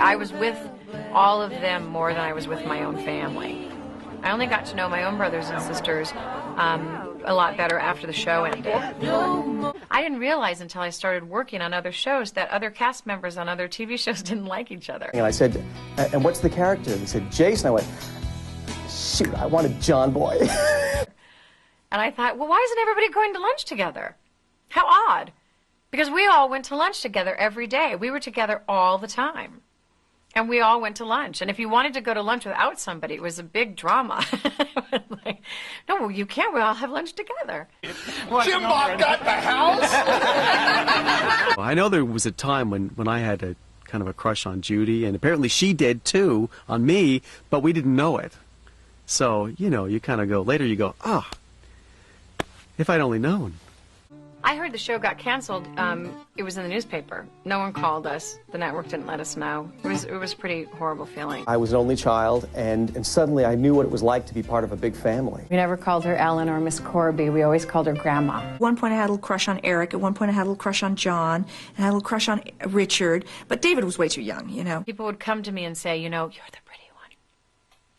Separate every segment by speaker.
Speaker 1: I was with all of them more than I was with my own family. I only got to know my own brothers and sisters a lot better after the show ended. I didn't realize until I started working on other shows that other cast members on other TV shows didn't like each other.
Speaker 2: And I said, and what's the character? And he said, Jason. I went, shoot, I wanted John Boy.
Speaker 1: And I thought, well, why isn't everybody going to lunch together? How odd. Because we all went to lunch together every day. We were together all the time. And we all went to lunch. And if you wanted to go to lunch without somebody, it was a big drama. Like, no, well, you can't. We all have lunch together.
Speaker 3: Jim Bob got the house?
Speaker 4: I know there was a time when I had a kind of a crush on Judy, and apparently she did too on me, but we didn't know it. So, you know, you kind of go, later you go, ah, if I'd only known.
Speaker 1: I heard the show got canceled. It was in the newspaper. No one called us. The network didn't let us know. It was a pretty horrible feeling.
Speaker 2: I was an only child, and suddenly I knew what it was like to be part of a big family.
Speaker 5: We never called her Ellen or Miss Corby. We always called her Grandma.
Speaker 6: At one point I had a little crush on Eric. At one point I had a little crush on John. And I had a little crush on Richard. But David was way too young, you know.
Speaker 1: People would come to me and say, you know, you're the pretty one.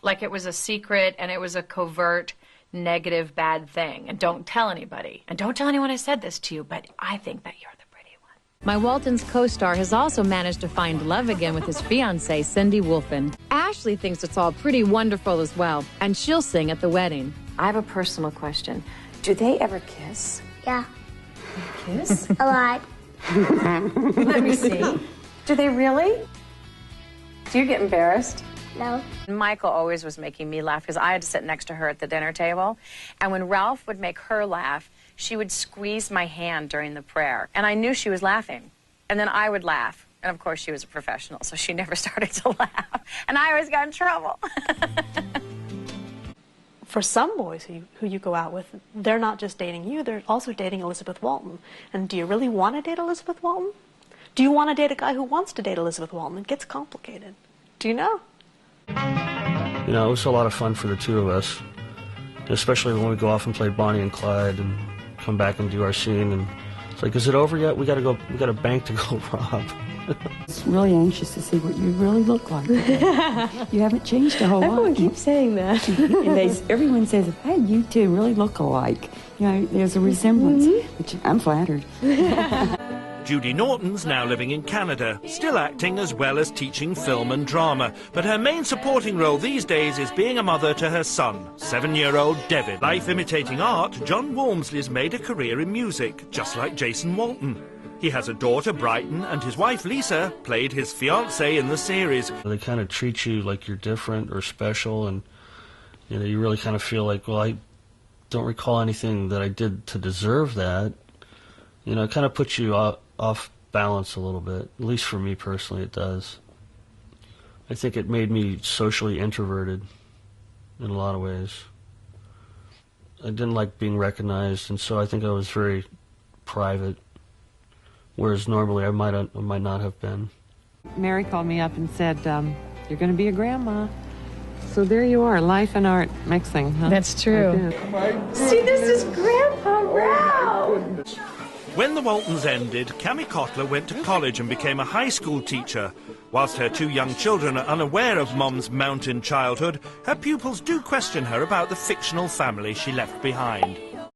Speaker 1: Like it was a secret and it was a covert, negative, bad thing. And don't tell anybody. And don't tell anyone I said this to you, but I think that you're the pretty one.
Speaker 7: My Walton's co-star has also managed to find love again with his fiancée, Cindy Wolfen. Ashley thinks it's all pretty wonderful as well, and she'll sing at the wedding.
Speaker 5: I have a personal question. Do they ever kiss?
Speaker 8: Yeah.
Speaker 5: Kiss?
Speaker 8: A lot.
Speaker 5: Let me see. Do they really? Do you get embarrassed?
Speaker 8: No.
Speaker 1: Michael always was making me laugh because I had to sit next to her at the dinner table. And when Ralph would make her laugh, she would squeeze my hand during the prayer. And I knew she was laughing. And then I would laugh. And of course, she was a professional, so she never started to laugh. And I always got in trouble.
Speaker 9: For some boys who you go out with, they're not just dating you, they're also dating Elizabeth Walton. And do you really want to date Elizabeth Walton? Do you want to date a guy who wants to date Elizabeth Walton? It gets complicated. Do you know?
Speaker 10: You know, it was a lot of fun for the two of us, especially when we go off and play Bonnie and Clyde and come back and do our scene. And it's like, is it over yet? We got a bank to go rob.
Speaker 11: It's really anxious to see what you really look like. You haven't changed a whole lot.
Speaker 5: Everyone keeps saying that.
Speaker 11: And everyone says, hey, you two really look alike. You know, there's a resemblance, which I'm flattered.
Speaker 12: Judy Norton's now living in Canada, still acting as well as teaching film and drama. But her main supporting role these days is being a mother to her son, 7-year-old David. Life imitating art, John Walmsley's made a career in music, just like Jason Walton. He has a daughter, Brighton, and his wife, Lisa, played his fiancée in the series.
Speaker 10: They kind of treat you like you're different or special, and you know, you really kind of feel like, well, I don't recall anything that I did to deserve that. You know, it kind of puts you off balance a little bit. At least for me personally, it does. I think it made me socially introverted in a lot of ways. I didn't like being recognized, and so I think I was very private, whereas normally I might not have been.
Speaker 13: Mary called me up and said, you're going to be a grandma. So there you are, life and art mixing, huh?
Speaker 7: That's true.
Speaker 5: See, this is Grandpa Ralph.
Speaker 12: When the Waltons ended, Cammie Kotler went to college and became a high school teacher. Whilst her two young children are unaware of Mom's mountain childhood, her pupils do question her about the fictional family she left behind.